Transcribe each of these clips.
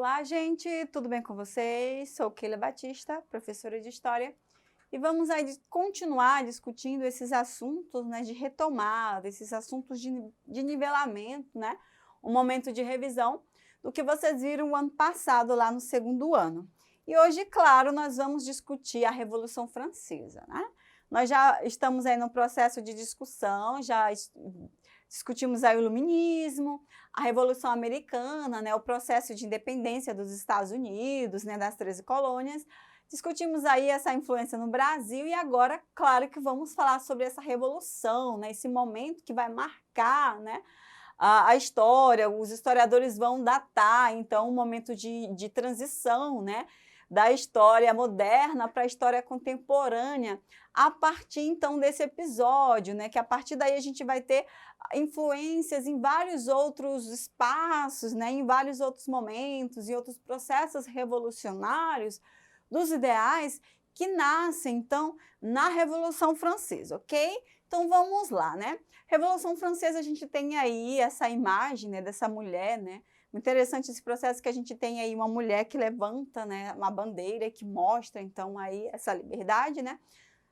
Olá, gente, tudo bem com vocês? Sou Keila Batista, professora de História, e vamos aí continuar discutindo esses assuntos, né, de retomada, esses assuntos de nivelamento, né, um momento de revisão do que vocês viram o ano passado lá no segundo ano. E hoje, claro, nós vamos discutir a Revolução Francesa, né? Nós já estamos aí no processo de discussão, já discutimos aí o Iluminismo, a Revolução Americana, né, o processo de independência dos Estados Unidos, né, das 13 colônias. Discutimos aí essa influência no Brasil e agora, claro que vamos falar sobre essa revolução, né, esse momento que vai marcar, né, a história. Os historiadores vão datar, então, um momento de transição, né, da história moderna para a história contemporânea, a partir, então, desse episódio, né, que a partir daí a gente vai ter influências em vários outros espaços, né, em vários outros momentos, em outros processos revolucionários dos ideais que nascem, então, na Revolução Francesa, ok? Então, vamos lá, né? Revolução Francesa, a gente tem aí essa imagem, né, dessa mulher, né? Interessante esse processo que a gente tem aí uma mulher que levanta, né, uma bandeira que mostra, então, aí essa liberdade, né?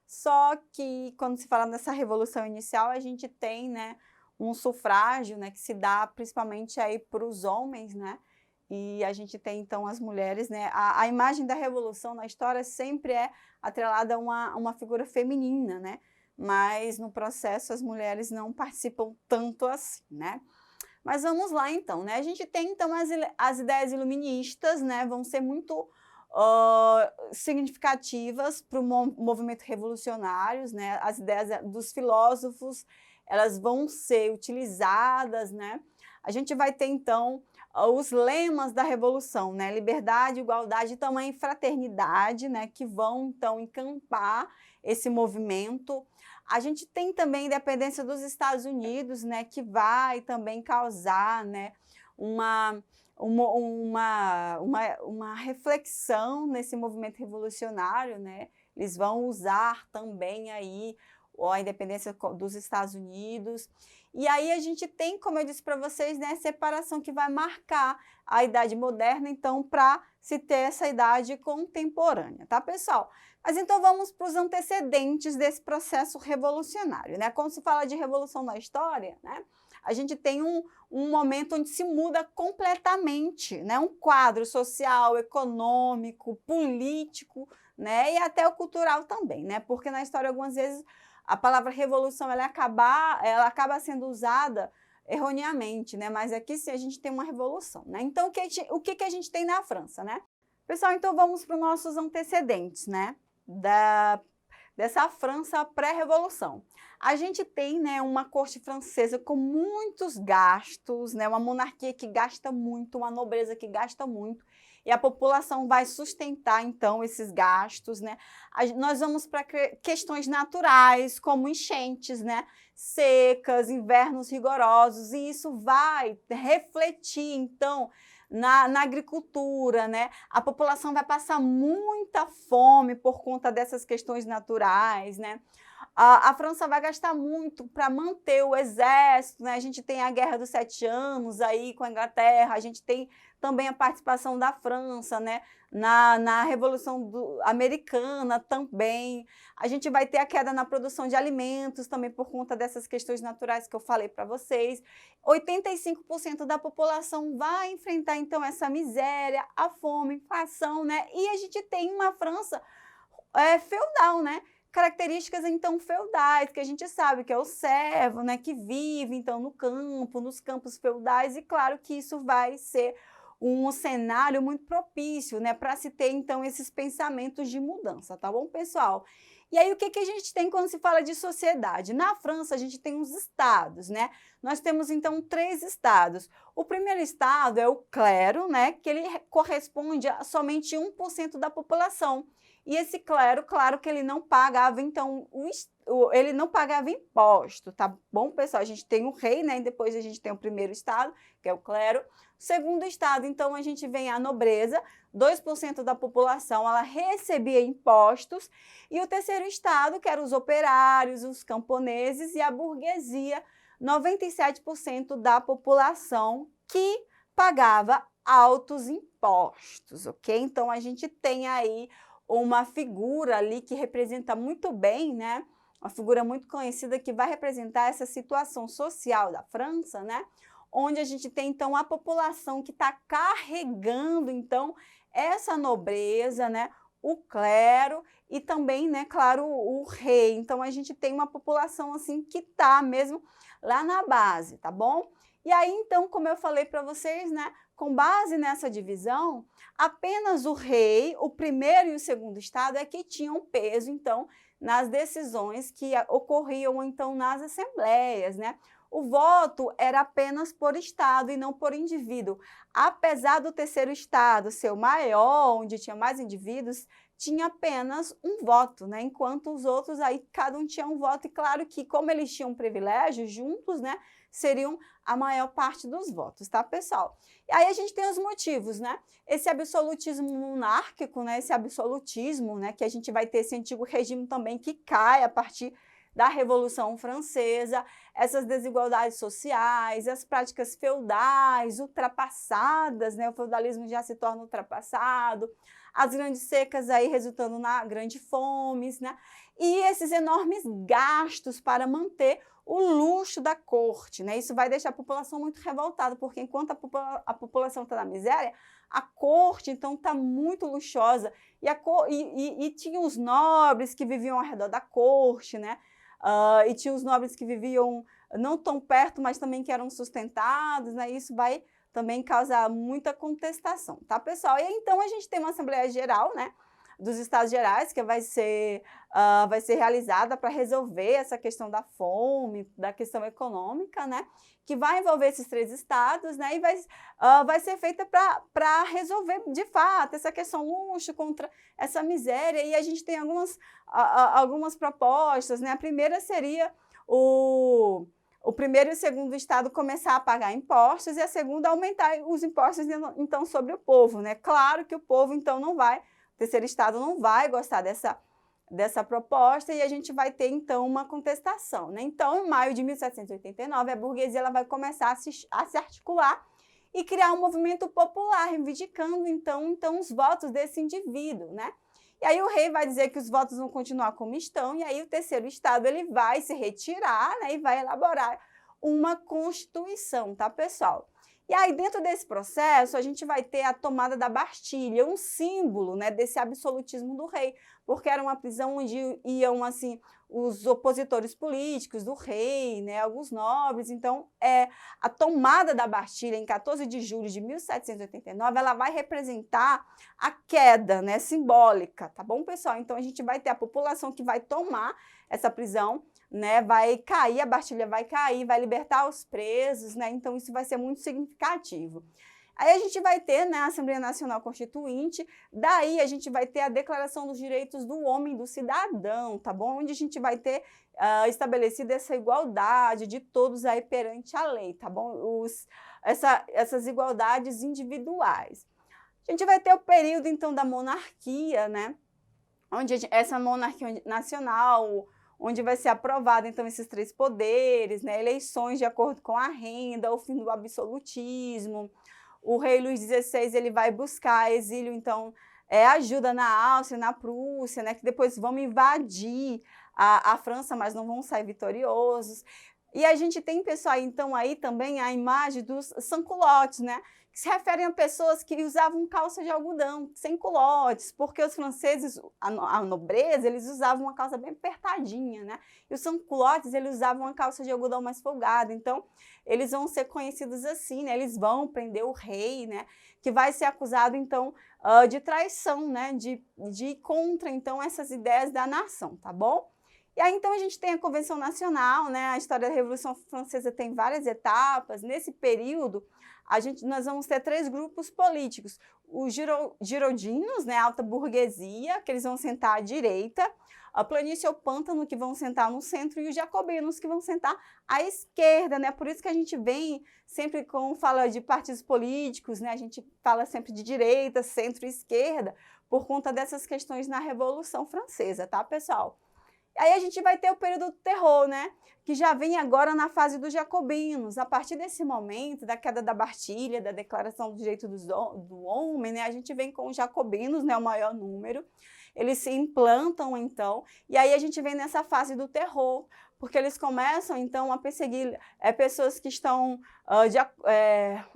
Só que, quando se fala nessa revolução inicial, a gente tem, né, um sufrágio, né, que se dá principalmente aí para os homens, né? E a gente tem, então, as mulheres, né? A imagem da revolução na história sempre é atrelada a uma figura feminina, né? Mas no processo as mulheres não participam tanto assim, né? Mas vamos lá, então, né? A gente tem, então, as ideias iluministas, né? Vão ser muito significativas para o movimento revolucionário, né? As ideias dos filósofos, elas vão ser utilizadas, né? A gente vai ter, então, os lemas da revolução, né? Liberdade, igualdade e também fraternidade, né? Que vão, então, encampar esse movimento. A gente tem também a independência dos Estados Unidos, né, que vai também causar, né, uma reflexão nesse movimento revolucionário, né? Eles vão usar também aí a independência dos Estados Unidos. E aí a gente tem, como eu disse para vocês, né, a separação que vai marcar a Idade Moderna, então, para se ter essa idade contemporânea, tá, pessoal? Mas então vamos para os antecedentes desse processo revolucionário, né? Quando se fala de revolução na história, né, a gente tem um momento onde se muda completamente, né, um quadro social, econômico, político, né, e até o cultural também, né? Porque na história algumas vezes a palavra revolução ela acaba sendo usada erroneamente, né? Mas aqui sim a gente tem uma revolução, né? Então o que a gente tem na França, né? Pessoal, então vamos para os nossos antecedentes, né? Dessa França pré-revolução. A gente tem, né, uma corte francesa com muitos gastos, né, uma monarquia que gasta muito, uma nobreza que gasta muito, e a população vai sustentar, então, esses gastos, né? Nós vamos para questões naturais, como enchentes, né, secas, invernos rigorosos, e isso vai refletir, então, na agricultura, né? A população vai passar muita fome por conta dessas questões naturais, né? A França vai gastar muito para manter o exército, né? A gente tem a Guerra dos 7 Anos aí com a Inglaterra, a gente tem também a participação da França, né? Na Revolução Americana também. A gente vai ter a queda na produção de alimentos também por conta dessas questões naturais que eu falei para vocês. 85% da população vai enfrentar, então, essa miséria, a fome, a inflação, né? E a gente tem uma França feudal, né? Características, então, feudais, que a gente sabe que é o servo, né? Que vive, então, no campo, nos campos feudais, e claro que isso vai ser um cenário muito propício, né, para se ter, então, esses pensamentos de mudança, tá bom, pessoal? E aí, o que a gente tem quando se fala de sociedade? Na França, a gente tem os estados, né? Nós temos, então, 3 estados. O primeiro estado é o clero, né, que ele corresponde a somente 1% da população. E esse clero, claro que ele não pagava, então, ele não pagava imposto, tá bom, pessoal? A gente tem o rei, né, e depois a gente tem o primeiro estado, que é o clero. O segundo estado, então, a gente vem a nobreza, 2% da população, ela recebia impostos. E o terceiro estado, que eram os operários, os camponeses e a burguesia, 97% da população que pagava altos impostos, ok? Então, a gente tem aí uma figura ali que representa muito bem, né? Uma figura muito conhecida que vai representar essa situação social da França, né? Onde a gente tem, então, a população que está carregando, então, essa nobreza, né? O clero e também, né, claro, o rei. Então, a gente tem uma população, assim, que está mesmo lá na base, tá bom? E aí, então, como eu falei para vocês, né, com base nessa divisão, apenas o rei, o primeiro e o segundo estado é que tinham peso, então, nas decisões que ocorriam, então, nas assembleias, né? O voto era apenas por estado e não por indivíduo. Apesar do terceiro estado ser o maior, onde tinha mais indivíduos, tinha apenas um voto, né? Enquanto os outros aí, cada um tinha um voto. E claro que, como eles tinham privilégios juntos, né? Seriam a maior parte dos votos, tá, pessoal? E aí a gente tem os motivos, né? Esse absolutismo monárquico, né? Esse absolutismo, né? Que a gente vai ter esse antigo regime também que cai a partir da Revolução Francesa, essas desigualdades sociais, as práticas feudais ultrapassadas, né? O feudalismo já se torna ultrapassado, as grandes secas aí resultando na grande fomes, né? E esses enormes gastos para manter o luxo da corte, né? Isso vai deixar a população muito revoltada, porque enquanto a população está na miséria, a corte, então, está muito luxuosa. E tinha os nobres que viviam ao redor da corte, né? E tinha os nobres que viviam não tão perto, mas também que eram sustentados, né? Isso vai também causar muita contestação, tá, pessoal? E então a gente tem uma Assembleia Geral, né? Dos Estados Gerais, que vai ser realizada para resolver essa questão da fome, da questão econômica, né? Que vai envolver esses 3 estados, né? E vai ser feita para resolver, de fato, essa questão luxo contra essa miséria. E a gente tem algumas propostas, né? A primeira seria o primeiro e o segundo estado começar a pagar impostos e a segunda aumentar os impostos, então, sobre o povo, né? Claro que o povo, então, o terceiro estado não vai gostar dessa proposta e a gente vai ter, então, uma contestação, né? Então, em maio de 1789, a burguesia ela vai começar a se articular e criar um movimento popular, reivindicando, então os votos desse indivíduo, né? E aí o rei vai dizer que os votos vão continuar como estão, e aí o terceiro estado ele vai se retirar, né, e vai elaborar uma constituição, tá, pessoal? E aí, dentro desse processo, a gente vai ter a tomada da Bastilha, um símbolo, né, desse absolutismo do rei, porque era uma prisão onde iam, assim, os opositores políticos do rei, né, alguns nobres. Então, a tomada da Bastilha, em 14 de julho de 1789, ela vai representar a queda, né, simbólica, tá bom, pessoal? Então, a gente vai ter a população que vai tomar essa prisão, né, vai cair, a Bastilha vai cair, vai libertar os presos, né, então isso vai ser muito significativo. Aí a gente vai ter, né, a Assembleia Nacional Constituinte, daí a gente vai ter a Declaração dos Direitos do Homem e do Cidadão, tá bom? Onde a gente vai ter estabelecida essa igualdade de todos aí perante a lei, tá bom? Essas igualdades individuais. A gente vai ter o período, então, da monarquia, né, onde essa monarquia nacional, onde vai ser aprovado, então, esses 3 poderes, né, eleições de acordo com a renda, o fim do absolutismo. O rei Luís XVI ele vai buscar exílio, então, ajuda na Áustria, na Prússia, né, que depois vão invadir a França, mas não vão sair vitoriosos. E a gente tem, pessoal, então, aí também a imagem dos sans-culottes, né, que se referem a pessoas que usavam calça de algodão, sem culottes, porque os franceses, a nobreza, eles usavam uma calça bem apertadinha, né? E os sans-culottes, eles usavam uma calça de algodão mais folgada. Então, eles vão ser conhecidos assim, né? Eles vão prender o rei, né? Que vai ser acusado, então, de traição, né? De ir contra, então, essas ideias da nação, tá bom? E aí, então, a gente tem a Convenção Nacional, né? A história da Revolução Francesa tem várias etapas. Nesse período, nós vamos ter 3 grupos políticos. Os giroldinos, né, alta burguesia, que eles vão sentar à direita, a planície ou pântano, que vão sentar no centro, e os jacobinos, que vão sentar à esquerda, né? Por isso que a gente vem sempre, quando fala de partidos políticos, né, a gente fala sempre de direita, centro e esquerda, por conta dessas questões na Revolução Francesa, tá, pessoal? Aí a gente vai ter o período do terror, né? Que já vem agora na fase dos jacobinos. A partir desse momento, da queda da Bastilha, da Declaração do Direito do Homem, né? A gente vem com os jacobinos, né? O maior número. Eles se implantam, então, e aí a gente vem nessa fase do terror, porque eles começam, então, a perseguir pessoas que estão,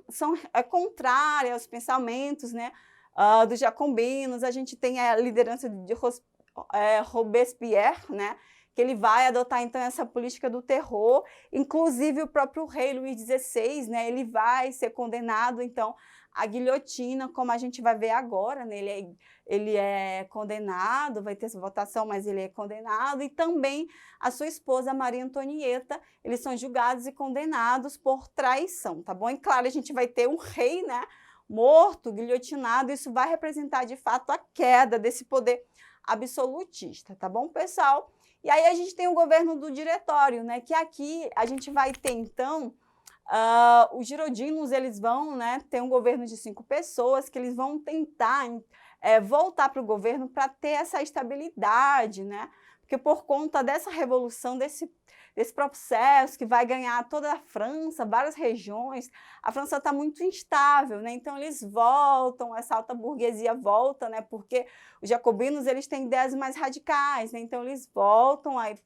são contrárias aos pensamentos, né, dos jacobinos. A gente tem a liderança de Robespierre, né, que ele vai adotar, então, essa política do terror. Inclusive, o próprio rei Luís XVI, né, ele vai ser condenado, então, à guilhotina, como a gente vai ver agora, né, ele é condenado, vai ter essa votação, mas ele é condenado, e também a sua esposa, Maria Antonieta, eles são julgados e condenados por traição, tá bom? E claro, a gente vai ter um rei, né, morto, guilhotinado. Isso vai representar, de fato, a queda desse poder absolutista, tá bom, pessoal? E aí a gente tem o governo do diretório, né, que aqui a gente vai ter, então, os girodinos, eles vão, né, ter um governo de 5 pessoas, que eles vão tentar voltar para o governo para ter essa estabilidade, né, porque por conta dessa revolução, desse processo que vai ganhar toda a França, várias regiões, a França está muito instável, né, então eles voltam, essa alta burguesia volta, né, porque os jacobinos, eles têm ideias mais radicais, né, então eles voltam aí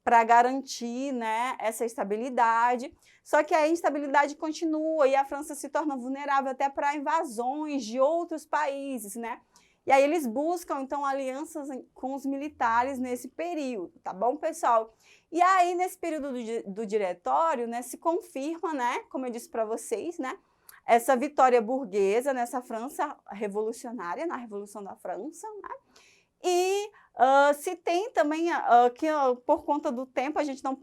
para garantir, né, essa estabilidade. Só que a instabilidade continua e a França se torna vulnerável até para invasões de outros países, né? E aí eles buscam, então, alianças com os militares nesse período, tá bom, pessoal? E aí, nesse período do diretório, né, se confirma, né, como eu disse para vocês, né, essa vitória burguesa nessa França revolucionária, na Revolução da França, né? E se tem também, que por conta do tempo a gente não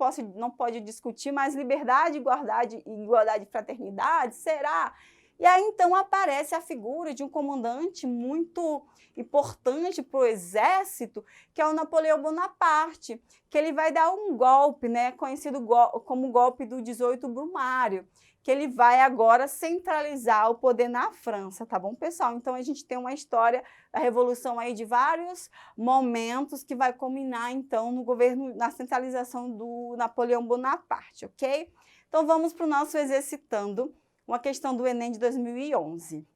pode discutir, mas liberdade, igualdade e fraternidade, será? E aí então aparece a figura de um comandante muito importante para o exército, que é o Napoleão Bonaparte, que ele vai dar um golpe, né, conhecido como golpe do 18 Brumário, que ele vai agora centralizar o poder na França, tá bom, pessoal? Então a gente tem uma história da Revolução aí de vários momentos que vai culminar, então, no governo, na centralização do Napoleão Bonaparte, ok? Então vamos para o nosso exercitando, uma questão do Enem de 2011.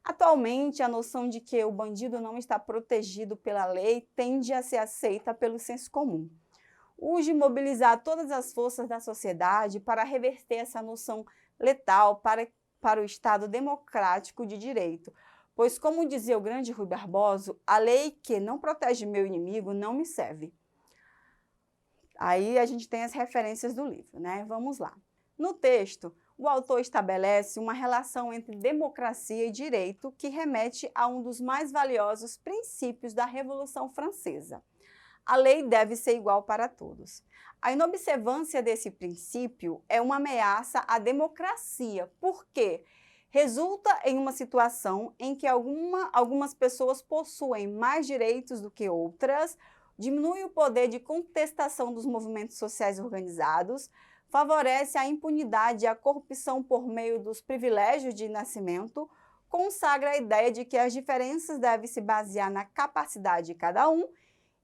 Atualmente, a noção de que o bandido não está protegido pela lei tende a ser aceita pelo senso comum. Urge mobilizar todas as forças da sociedade para reverter essa noção letal para o Estado democrático de direito, pois, como dizia o grande Rui Barbosa, a lei que não protege meu inimigo não me serve. Aí a gente tem as referências do livro, né? Vamos lá. No texto, o autor estabelece uma relação entre democracia e direito que remete a um dos mais valiosos princípios da Revolução Francesa. A lei deve ser igual para todos. A inobservância desse princípio é uma ameaça à democracia, porque resulta em uma situação em que algumas pessoas possuem mais direitos do que outras, diminui o poder de contestação dos movimentos sociais organizados, favorece a impunidade e a corrupção por meio dos privilégios de nascimento, consagra a ideia de que as diferenças devem se basear na capacidade de cada um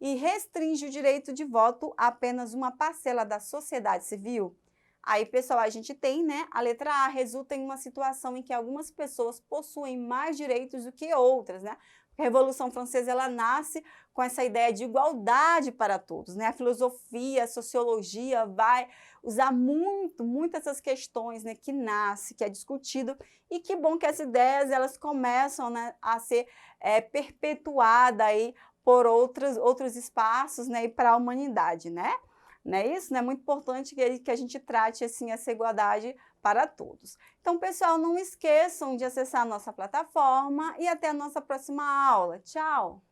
e restringe o direito de voto a apenas uma parcela da sociedade civil. Aí, pessoal, a gente tem, né, a letra A resulta em uma situação em que algumas pessoas possuem mais direitos do que outras, né? A Revolução Francesa, ela nasce com essa ideia de igualdade para todos, né? A filosofia, a sociologia vai usar muito essas questões, né, que nasce, que é discutido, e que bom que essas ideias, elas começam, né, a ser perpetuadas aí por outros espaços, né, e para a humanidade, né? Não é isso? É muito importante que a gente trate assim essa igualdade para todos. Então, pessoal, não esqueçam de acessar a nossa plataforma e até a nossa próxima aula. Tchau!